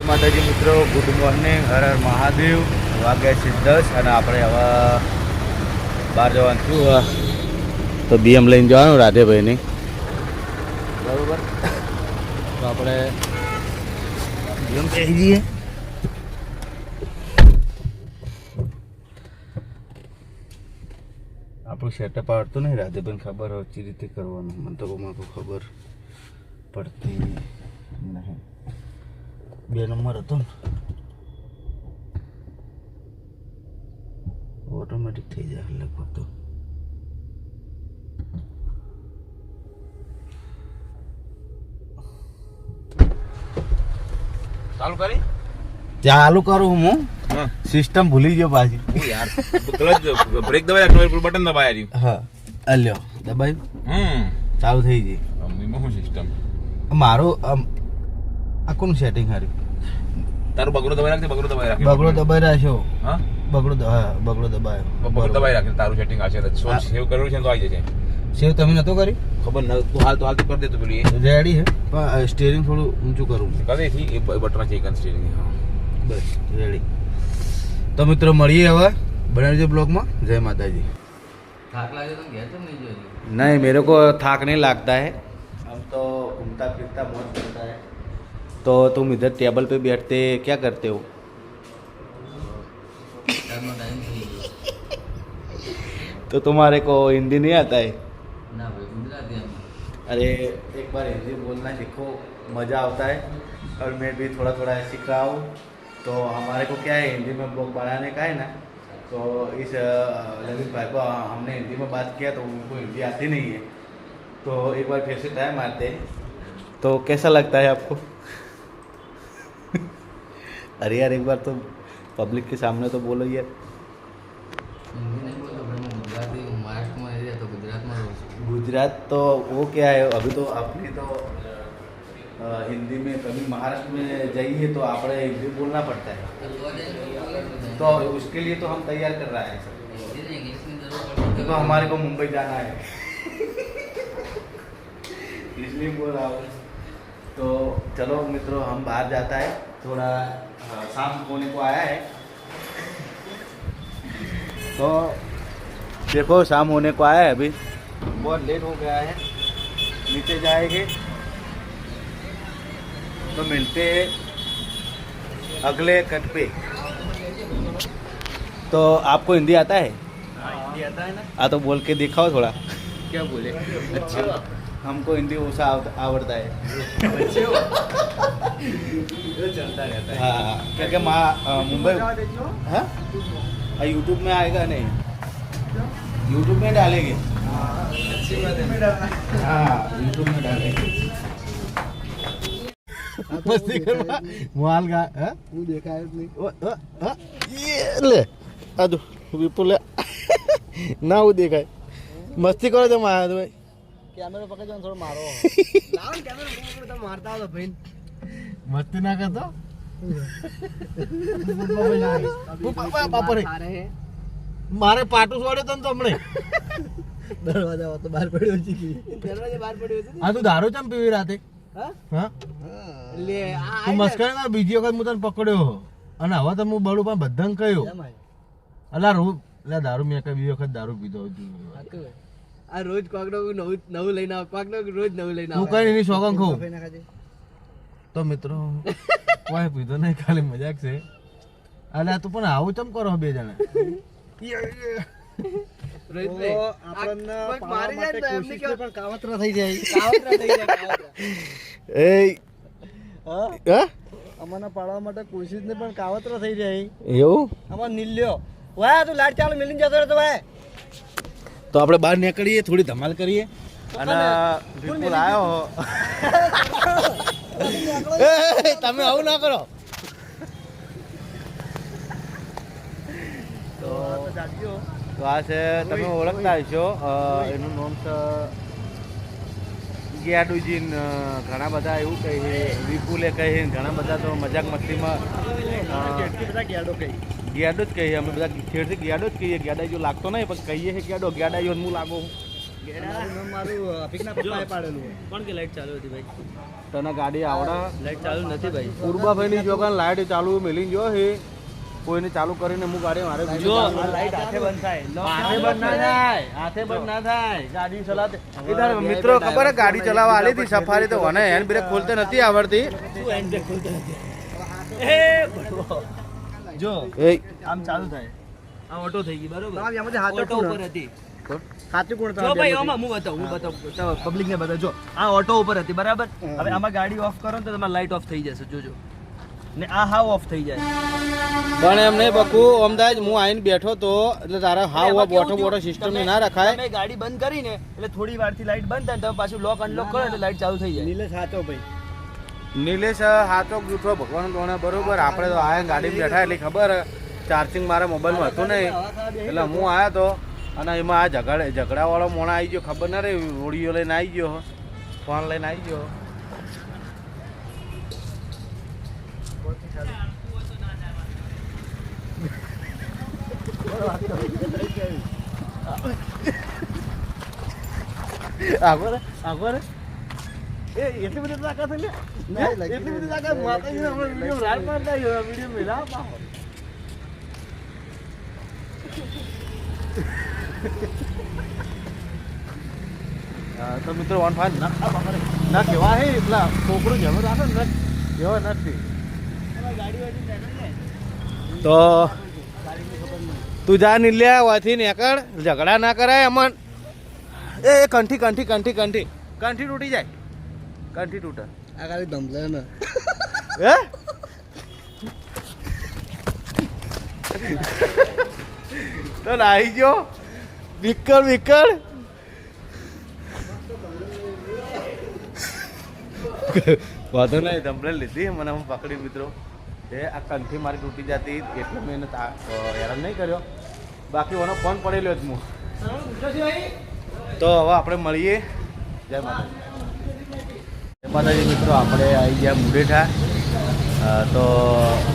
માતાજી મિત્રો, good morning. Har Har Mahadev. વાગ્યા છે 10 અને આપણે હવે બહાર જવાનું છું. તો બીએમ લઈને જવાનું રાધેભાઈની, બરાબર. તો આપણે બીએમ કહી જઈએ. આપણું સેટઅપ આવડતું નહીં, રાધેભાઈને ખબર હોય ચી રીતે કરવાનું. મને તો કોઈ ખબર પડતી નહીં. 2 નંબર હતો ને, ઓટોમેટિક થઈ જાય લગભગ. તો ચાલુ કરું હું. સિસ્ટમ ભૂલી ગયો પાછી યાર. બ્રેક દબાવ્યા, બટન દબાયા. હા અલ્યો દબાવ્યું, ચાલુ થઈ ગઈ. શું સિસ્ટમ મારું આ કોનું સેટિંગ હાર્યું? તારું બગડો દબાઈ રાખજે. બગડો દબાઈ રાખ. બગડો દબાઈ રાખ્યો. હા બગડો, હા બગડો દબાયો. બગડો દબાઈ રાખે. તારું સેટિંગ આ છે. સેવ કરેલું છે તો આવી જશે. સેવ તમે નતો કરી? ખબર ન. તું હાલ તો કરી દે. તો પેલી રેડી છે, પણ સ્ટીયરિંગ થોડું ઊંચું કરવું કરે. એથી એ બટન છે એક સ્ટીયરિંગ. હા બસ રેડી. તો મિત્રો મળીએ હવે બનાવજો બ્લોગમાં. જય માતાજી. થાક લાગે તો ઘેર તો નહીં જોઈએ? नहीं, मेरे को थाक नहीं लगता है. हम तो घूमता फिरता बहुत चलता है. तो तुम इधर टेबल पे बैठते क्या करते हो? तो तुम्हारे को हिंदी नहीं आता है? ना भाई, गुजराती. अरे एक बार हिंदी बोलना सीखो, मज़ा आता है. और मैं भी थोड़ा थोड़ा सीख रहा हूँ. तो हमारे को क्या है, हिंदी में ब्लॉग बनाने का है ना. तो इस ललित भाई को हमने हिंदी में बात किया तो उनको हिंदी आती नहीं है. तो एक बार फिर से ट्राई मारते हैं. तो कैसा लगता है आपको? अरे यार एक बार तो पब्लिक के सामने तो बोलो यार. हिंदी नहीं बोलता भाई, मैं गुजराती हूँ. महाराष्ट्र में एरिया तो गुजरात में रहूँ. गुजरात तो वो क्या है, अभी तो अपनी तो हिंदी में कभी महाराष्ट्र में जाइए तो आप हिंदी बोलना पड़ता है. तो उसके लिए तो हम तैयार कर रहे हैं सर. तो हमारे को मुंबई जाना है इसलिए बोल रहा हूँ. तो चलो मित्रों, हम बाहर जाता है. थोड़ा शाम होने को आया है. तो देखो शाम होने को आया है. अभी बहुत लेट हो गया है. नीचे जाएंगे तो मिलते हैं अगले कट पे. तो आपको हिंदी आता है? हाँ हिंदी आता है ना. हाँ तो बोल के दिखाओ थोड़ा. क्या बोले? अच्छे हो. हमको हिंदी ओसा आवड़ता है. अच्छे हो. चलता रहता है. हाँ क्योंकि मुंबई. हाँ यूट्यूब में आएगा नहीं? यूट्यूब में डालेंगे. अच्छी बात है. हाँ यूट्यूब में डालेंगे. मस्ती કરવા માલ ગા. હે હું દેખાય જ નહીં. ये ले આદુ વિપુલ ના હું દેખાય. મસ્તી કરો તો મારા ભાઈ. કેમેરો પકડજો ને થોડો મારો. લાવ કેમેરો પકડો તો મારતા આવો ભાઈ. મસ્તી ના કરતો. મારે પાટું છોડ્યો તને તો હમણે. દરવાજા તો બહાર પડ્યો છે. દરવાજા બહાર પડ્યો છે. આ તું દારૂ ચમ પીવી રાતે? હા લે આ મસ્કરી ના. બીજી વખત હું તને પકડ્યો અને હવે તો હું બળું પણ બધાને કહ્યું. અલા દારૂ મેં કઈ બીજી વખત દારૂ પીધો. આ રોજ કોકનો નવું લઈને આવ. કોકનો રોજ નવું લઈને આવ. તું કઈ એની સોગન ખાવ તો મિત્રો કોઈ પીધો નહીં, ખાલી મજાક છે. અલ્યા તું પણ આવું ચમ કરો બે જણા? કાવતરા થઈ જાય. અમારા પાડવા માટે કોશિશ ને પણ કાવતરા થઈ જાય. એવું અમાર નીલ્યો વાય. તું લાઈટ ચાલુ મિલીને જતો રહેતો ભાઈ. તો આપણે બહાર નીકળીએ, થોડી ધમાલ કરીએ. અને બિલકુલ આવ્યો. તમે આવું ના કરો. તો આ છે, તમે ઓળખતા હશો. એનું નામ છે ગિયાડુજી. ઘણા બધા એવું કહે, વિપુલે કહે, ઘણા બધા તો મજાક મસ્તીમાં ગિયાડો જ કહીએ. અમે બધા ખેડથી ગિયાડો જ કહીએ. ગિયાડા જો લાગતો નહીં પણ કહીએ છે ગિયાડો. ગિયાડા જો હું લાગો કોણ કે લાઈટ ચાલુ હતી ભાઈ? તને ગાડી આવડે? લાઈટ ચાલુ નથી ભાઈ. પૂર્બાભાઈ ની જો લાઈટ ચાલુ મેલી જો હે કોઈને ચાલુ કરીને હું ગાડી મારે જો લાઈટ હાથે બંધ થાય. હાથે બંધ ના થાય, હાથે બંધ ના થાય. ગાડી ચલાવતે ઇધર મિત્રો ખબર હે ગાડી ચલાવવા આલી હતી સફારી તો મને હેન્ડ બ્રેક ખોલતે નથી આવડતી. શું હેન્ડ બ્રેક ખોલતો નથી? એ જો એ આમ ચાલુ થાય. આ ઓટો થઈ ગઈ બરોબર. ઓટો ઉપર હતી. સાચું કોણ જો ભાઈ આમાં હું બતાવું પબ્લિક ને બતાવું. જો આ ઓટો ઉપર હતી બરાબર. હવે આમાં ગાડી ઓફ કરો તો તમારી લાઈટ ઓફ થઈ જશે જોજો. ને આ હાવ ઓફ થઈ જાય. પણ એમ નહીં બકુ અમદાવાદ હું આઈને બેઠો તો એટલે તારા હાવ બોટો સિસ્ટમ ના રખાય. તમે ગાડી બંધ કરીને એટલે થોડી વારથી લાઈટ બંધ થાય તમે પાછું લોક અનલોક કરો એટલે લાઈટ ચાલુ થઈ જાય. નીલેશ સાચો ભાઈ. નીલેશ હાથો ગૂઠો ભગવાન કોણે બરોબર. આપણે તો આયા ગાડી બેઠા એટલે ખબર ચાર્જિંગ મારા મોબાઈલમાં હતું નહીં એટલે હું આવ્યો તો અને એમાં આ ઝઘડાવાળો મોણા આવી ગયો ખબર ના રહી. ઓડિયો લઈને આવી ગયો, ફોન લઈને આવી ગયો. એટલી બધી તાકાત એટલી બધી તાકાત માતાજીને આપણે વિડીયો રાડ મારતા વિડીયો મેલા તો મિત્રો વન ફાઈન ના કેવા હે એટલા છોકરું જમો રાખે ને કેવા નથી. તો તું જા નીલ્યા વાથી નેકળ ઝઘડા ના કરાય અમન. એ કંઠી કંઠી કંઠી કંઠી કંઠી તૂટી જાય. કંઠી તૂટે આ ખાલી ધમલે ને હે તો નાઈ ગયો વિકળ વિકળ. વાંધો નહીં ધમલે લીધી મને હું પકડી મિત્રો. એ આ કંઠી મારી તૂટી જતી એટલે મેં એને હેરાન નહીં કર્યો. બાકી એનો ફોન પડેલો જ હું. તો હવે આપણે મળીએ. જય માતાજી. જય માતાજી મિત્રો. આપણે આવી ગયા મુડેઠા. તો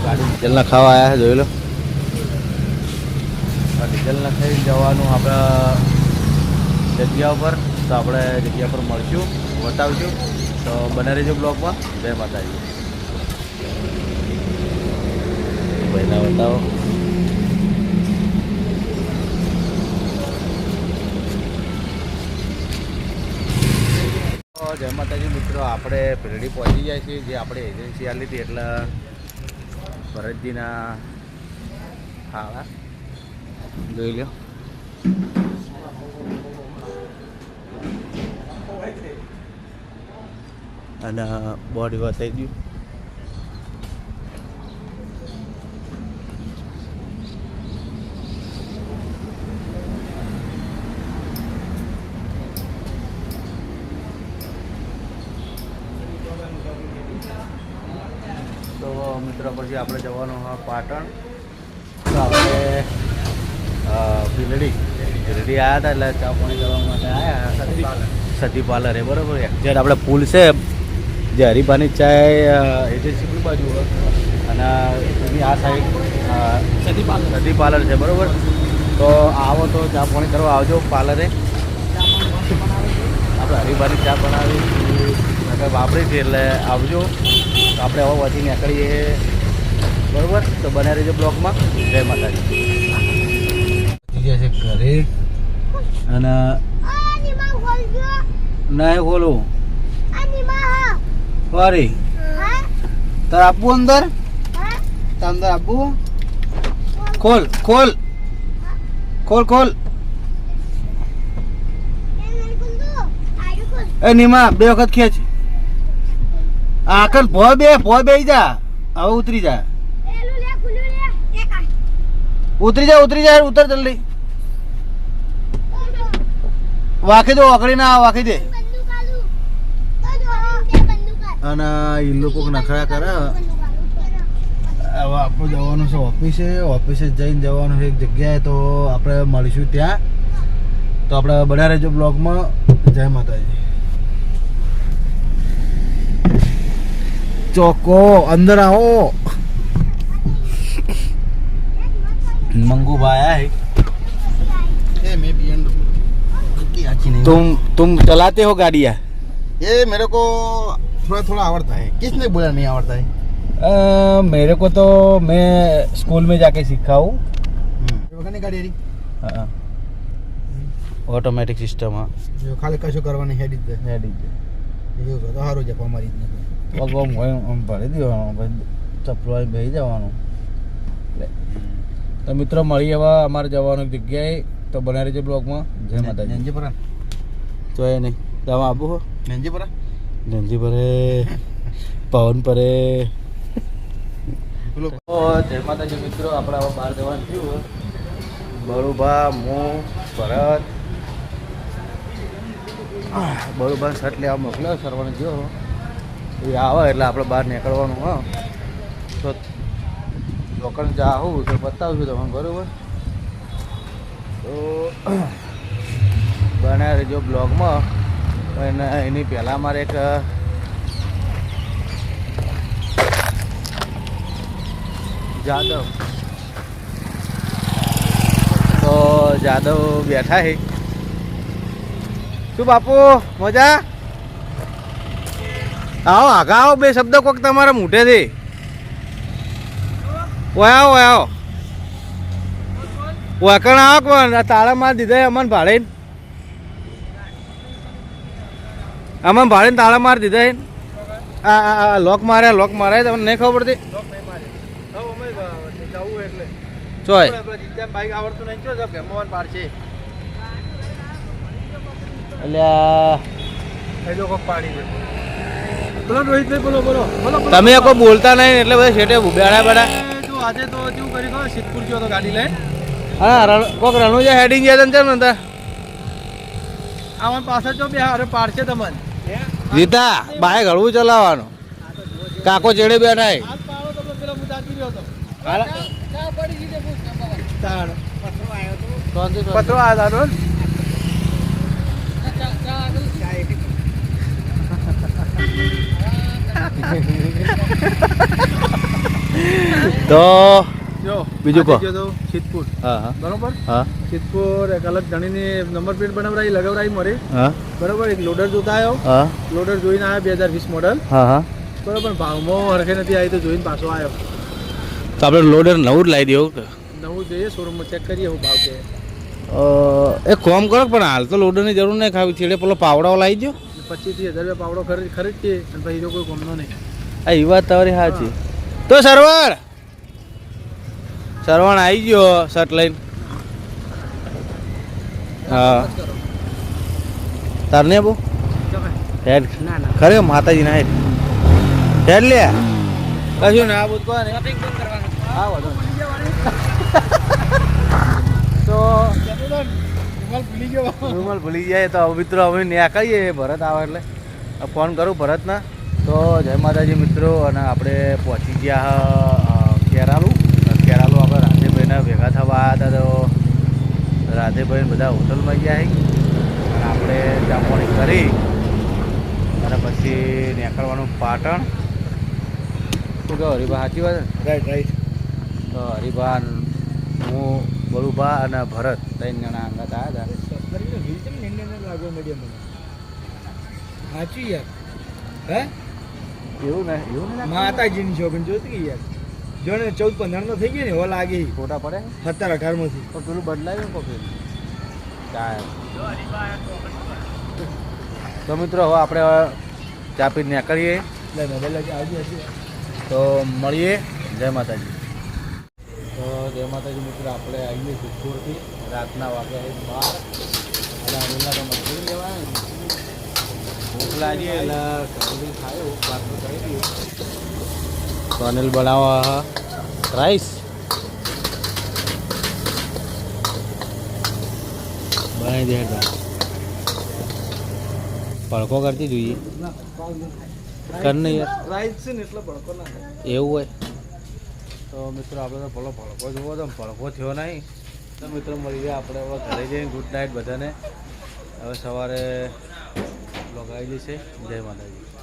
ગાડી ડીઝલ નખાવા આવ્યા છે જોઈ લો. ડીઝલ નખાઈ જવાનું આપણે જગ્યા ઉપર. તો આપણે જગ્યા પર મળશું, બતાવશું. તો બને રહેજો બ્લોગમાં. જય માતાજી. ભાઈના બતાવો. જય માતાજી મિત્રો. આપણે પેરડી પહોંચી જાય છે જે આપણે એજન્સી આલી હતી એટલે ભરતજીના હા જોઈ લો. અને બોડી બતાવી દઉં. તો મિત્રો પછી આપણે જવાનું હા પાટણ. તો આપણે ભીલડી આવ્યા હતા એટલે ચા પાણી કરવા માટે આવ્યા. સતી પાર્લર એ બરાબર એક્ઝેક્ટ આપણે પુલ છે જે હરિભાની ચાય એજન્સી પણ બાજુ અને એની આ સાઈડ સતી પાર્લર છે બરાબર. તો આવો તો ચા પાણી કરવા આવજો પાર્લરે. આપણે હરિભાની ચા બનાવી વાપરી છે એટલે આવજો. તો આપણે હવે વધી નીકળીએ બરાબર. તો બને રહેજો બ્લોગમાં. જય માતાજી. છે ઘરે અને નહીં ખોલું સોરી તાર આપવું અંદર અંદર આપવું. ખોલ ખોલ ખોલ ખોલ. એ નીમા બે વખત ખેંચ. આકલ ભો બે જા. હવે ઉતરી જા ઉતરી જા ઉતર જલ્દી. વાખી દો વાકડી ના વાખી દે. અને એ લોકો નખરા કરે. હવે આપણે જવાનું છે ઓફિસે જઈને જવાનું છે એક જગ્યાએ. તો આપણે મળીશું ત્યાં. તો આપણે બન્યા રહેજો બ્લોગમાં. જય માતાજી. ચોકો અંદર આવો. મંગુભાઈ આય એ મેં બી अच्छी नहीं। तुम चलाते हो गाड़ियाँ? ये मेरे को थोड़ा थोड़ा आवड़ता है। किसने बोला नहीं आवड़ता है? मेरे को तो मैं स्कूल में जाके सीखा हूँ। વગરની ગાડી હતી हाँ ऑटोमेटिक सिस्टम हाँ જો ખાલી કશું કરવાની હેડી જ દે રેડી છે એવું તો સારું છે અમારી પગ આમ ભરી દેવાનો પછી ચપલો અહીં બેસી જવાનું તો મિત્રો મળી હવે અમારે જવાનું જગ્યાએ તો બનાવી રહેજો બ્લોગમાં જય માતાજી નેંજીપરા તો એ નહીં તમે આવું હો નેંજીપરા ગંજી ભરે પવન પરે જય માતાજી મિત્રો આપણે હવે બહાર જવાનું થયું બળુભા હું ભરત બળુભા શર્ટ લેવા મોકલ્યો સરવાને જો એ આવે એટલે આપણે બહાર નીકળવાનું હા તો લોકલ જાઉં તો બતાવશું તમને બરાબર તો બનાવી રહેજો બ્લોગમાં અને એની પહેલાં મારે એક જાદવ તો જાદવ બેઠા છે શું બાપુ મજા આવો આગા આવો બે શબ્દ કોક તમારા મોઢેથી ઓય આવો ઓય આવો ઓકણ આવો કોણ તાળા માર દીધા અમને ભાડે અમને ભાડે તાળા માર દીધા આ લોક મારે તમને નહીં ખબર પડતી ચોય બાઈક આવડતું નહીં જો ગમવાન પાડશે તમે કોઈ બોલતા નહીં એટલે બધા શેઠે બેડા બેડા આજે તો કેવું કરી ખબર સિદ્ધપુર ગયો તો ગાડી લઈને હા કોક રણુજા હેડિંગ ગયા છે ને આમાં પાછળ જો બે અરે પાડશે તમને રીતા બાઈક હળવું ચલાવવાનું કાકો ચેડે બેઠા પત્રો આવ્યો તો જો બીજું કહો સિદ્ધપુર હા હા બરોબર હા સિદ્ધપુર એક અલગ જણીની નંબર પ્લેટ બનાવરાઈ લગાવરાઈ મરે હા બરોબર એક લોડર જોતા આવ્યો હા લોડર જોઈને આવ્યો 2020 મોડલ હા હા બરોબર ભાવમાં હરખે નથી આવી તો જોઈને પાછો આવ્યો તો આપણે લોડર નવું જ લાવી દેવું નવું જોઈએ શોરૂમમાં ચેક કરીએ હું ભાવ કે એક કોમ કરો પણ હાલ તો લોડરની જરૂર નહીં ખાવી છેડે પેલો પાવડાઓ લાવી દો 25-30 હજાર રૂપિયા પાવડો ખરીદીએ અને પછી તો કોઈ ગમનો નહીં આ એ વાત તમારી સાચી તો સરવણ આવી ગયો શર્ટ લઈને હા તાર ને બહુ હેડ ખરે માતાજી ના હેડ લે કશું ના બધું કહો ને હા વધુ તો રૂમાલ ભૂલી જાય તો મિત્રો અમે નીકળીએ ભરત આવે એટલે ફોન કરું ભરતના તો જય માતાજી મિત્રો અને આપણે પહોંચી ગયા કેરાલુ આપણે રાધેભાઈને ભેગા થવા આવ્યા હતા તો રાધેભાઈ બધા હોટલમાં ગયા અને આપણે જામવાણી કરી અને પછી નીકળવાનું પાટણ શું કહો હરિભા સાચી વાત રાઈટ તો હરિભા હું બળુભા અને ભરત 3 જણા અંગત આવ્યા હતા સાચું યાર હે એવું ને માતાજીની શોખીન જોતી કે યાર જો ને 14-15 નો થઈ ગયો ને હો લાગે ફોટા પડે 17-18 માંથી તો પેલું બદલાયું કોફી તો મિત્રો હવે આપણે ચા પીને નીકળીએ તો મળીએ જય માતાજી તો જય માતાજી મિત્રો આપણે આવીએ સિદ્ધપુરથી રાતના વાગ્યા 12 અને અનિલના તો મંદિર જવાય ભૂખ લાગી એટલે કચોરી ખાયો વાતનું કરી દઈએ તો અનિલ બનાવવા રાઈસ બનાવી દે ભડકો કરતી જોઈએ કર નહીં યાર રાઈટ છે ને એટલે ભડકો ના એવું હોય તો મિત્રો આપણે તો પેલો ભડકો જોવો તો ભડકો થયો નહીં તો મિત્રો મળી ગયા આપણે હવે ઘરે જઈને ગુડ નાઇટ બધાને હવે સવારે બ્લોગ આવી જશે જય માતાજી.